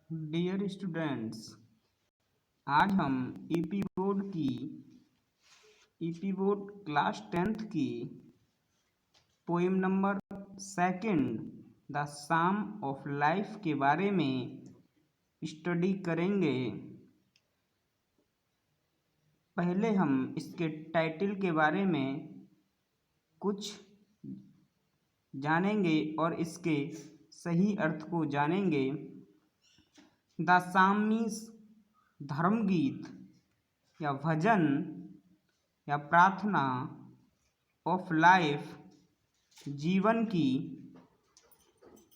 Dear students, आज हम EP board class 10th की poem number second the psalm of life के बारे में स्टडी करेंगे। पहले हम इसके टाइटल के बारे में कुछ जानेंगे और इसके सही अर्थ को जानेंगे। द साम मीन्स धर्म गीत या भजन या प्रार्थना, ऑफ लाइफ जीवन की।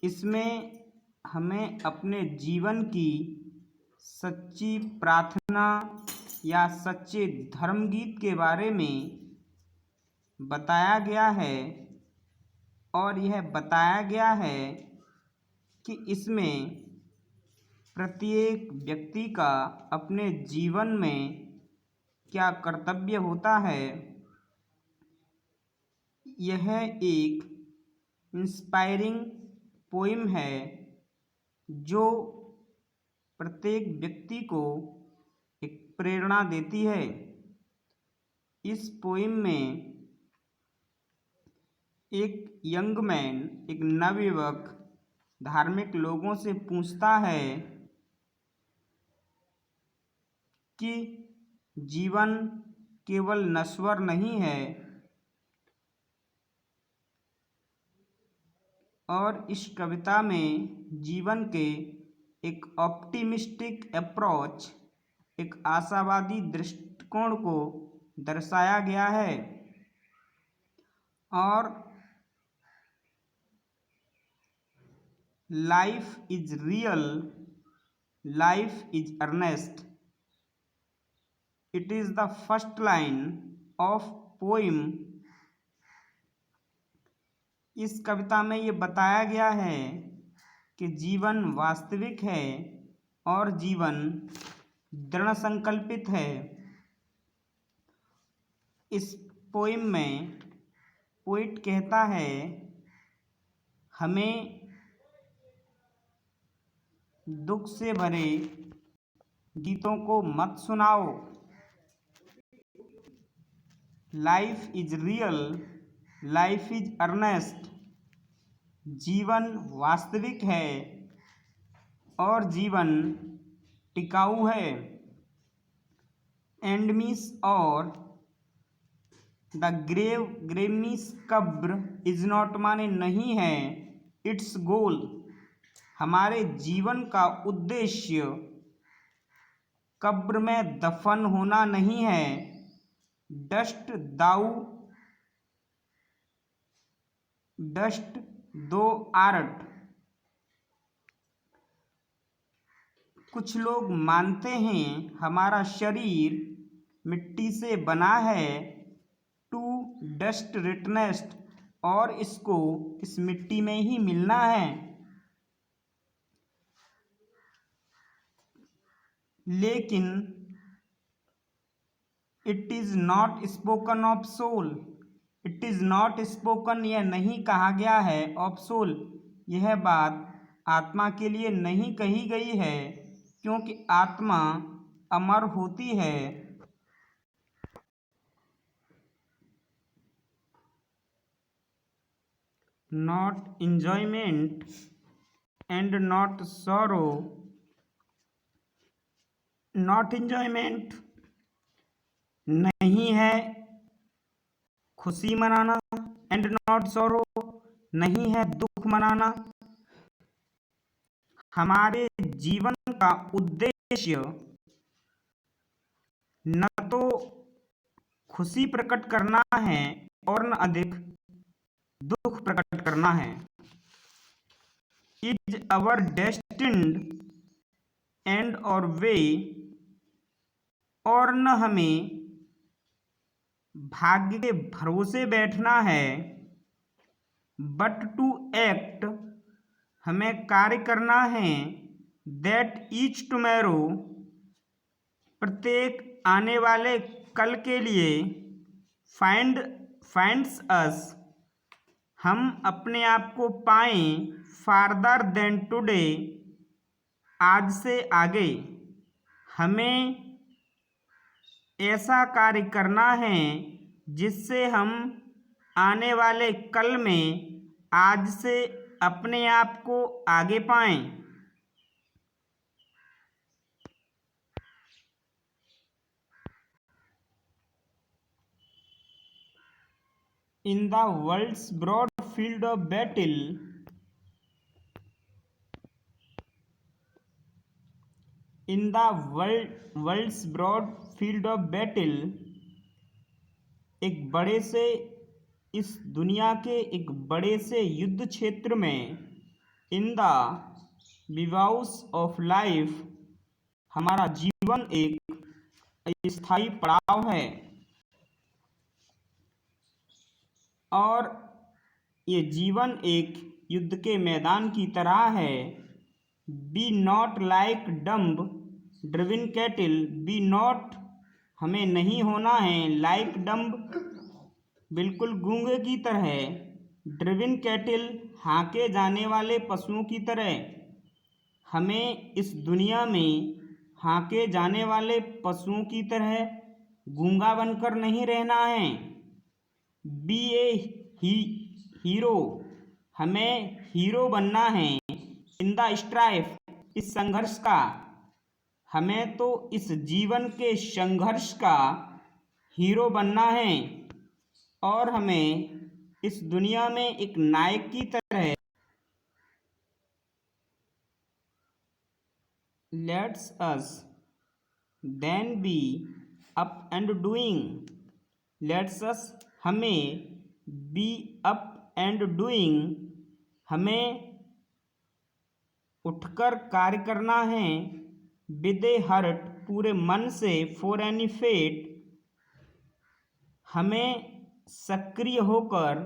इसमें हमें अपने जीवन की सच्ची प्रार्थना या सच्चे धर्म गीत के बारे में बताया गया है और यह बताया गया है कि इसमें प्रत्येक व्यक्ति का अपने जीवन में क्या कर्तव्य होता है। यह एक इंस्पायरिंग पोएम है जो प्रत्येक व्यक्ति को एक प्रेरणा देती है। इस पोएम में एक यंग मैन, एक नवयुवक धार्मिक लोगों से पूछता है कि जीवन केवल नश्वर नहीं है, और इस कविता में जीवन के एक ऑप्टिमिस्टिक अप्रोच, एक आशावादी दृष्टिकोण को दर्शाया गया है। और life is real, life is earnest, it is the first line of poem. इस कविता में ये बताया गया है कि जीवन वास्तविक है और जीवन दृढ़ संकल्पित है। इस पोएम में पोइट कहता है, हमें दुख से भरे गीतों को मत सुनाओ। Life is real, life is earnest, जीवन वास्तविक है और जीवन टिकाऊ है। एंड मीन्स और द ग्रेव मीन्स कब्र, इज नॉट माने नहीं है, इट्स गोल हमारे जीवन का उद्देश्य कब्र में दफन होना नहीं है। डस्ट दो आर्ट। कुछ लोग मानते हैं हमारा शरीर मिट्टी से बना है, टू डस्ट रिटनेस्ट, और इसको इस मिट्टी में ही मिलना है। लेकिन it is not spoken of soul, it is not spoken, यह नहीं कहा गया है, ऑफ सोल, यह बात आत्मा के लिए नहीं कही गई है, क्योंकि आत्मा अमर होती है। Not enjoyment and not sorrow, not enjoyment नहीं है खुशी मनाना, एंड नॉट सॉरो नहीं है दुख मनाना। हमारे जीवन का उद्देश्य न तो खुशी प्रकट करना है और न अधिक दुख प्रकट करना है। इज अवर डेस्टिन्ड एंड और वे, और न हमें भाग्य के भरोसे बैठना है, बट टू एक्ट, हमें कार्य करना है, दैट ईच टुमारो, प्रत्येक आने वाले कल के लिए, फाइंड्स अस, हम अपने आप को पाएं, फार्दर देन टुडे, आज से आगे हमें ऐसा कार्य करना है जिससे हम आने वाले कल में आज से अपने आप को आगे पाएं। In the world's broad field of battle, in the world's broad field of battle, एक बड़े से इस दुनिया के एक बड़े से युद्ध क्षेत्र में इन द विवाउस ऑफ लाइफ, हमारा जीवन एक स्थायी पड़ाव है और ये जीवन एक युद्ध के मैदान की तरह है। Be not like dumb driven cattle, be not हमें नहीं होना है, लाइक डम्ब बिल्कुल गूंगे की तरह, ड्रिवन कैटिल हाँके जाने वाले पशुओं की तरह। हमें इस दुनिया में हाँके जाने वाले पशुओं की तरह गूंगा बनकर नहीं रहना है। बी ए हीरो, हमें हीरो बनना है। इन द स्ट्राइफ, इस संघर्ष का, हमें तो इस जीवन के संघर्ष का हीरो बनना है और हमें इस दुनिया में एक नायक की तरह let's us then be up and doing, let's us हमें बी अप एंड डूइंग, हमें उठकर कार्य करना है। विद ए हर्ट, पूरे मन से, फॉर एनी फेट, हमें सक्रिय होकर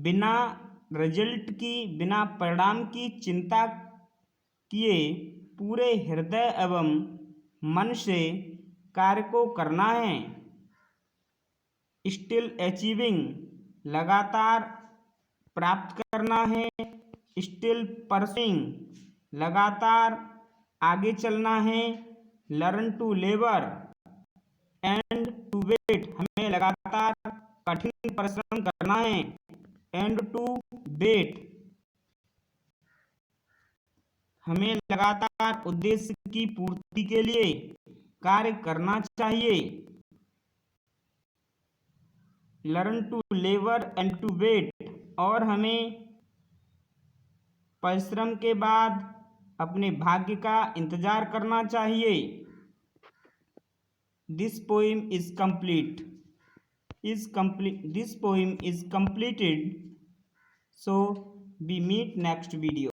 बिना रिजल्ट की, बिना परिणाम की चिंता किए पूरे हृदय एवं मन से कार्य को करना है। स्टिल अचीविंग, लगातार प्राप्त करना है। स्टिल परसिंग, लगातार आगे चलना है। Learn to labour and to wait, हमें लगातार कठिन परिश्रम करना है। एंड टू वेट, हमें लगातार उद्देश्य की पूर्ति के लिए कार्य करना चाहिए। Learn to labour and to wait, और हमें परिश्रम के बाद अपने भाग्य का इंतजार करना चाहिए। This poem is complete, this poem is completed, so we meet next video.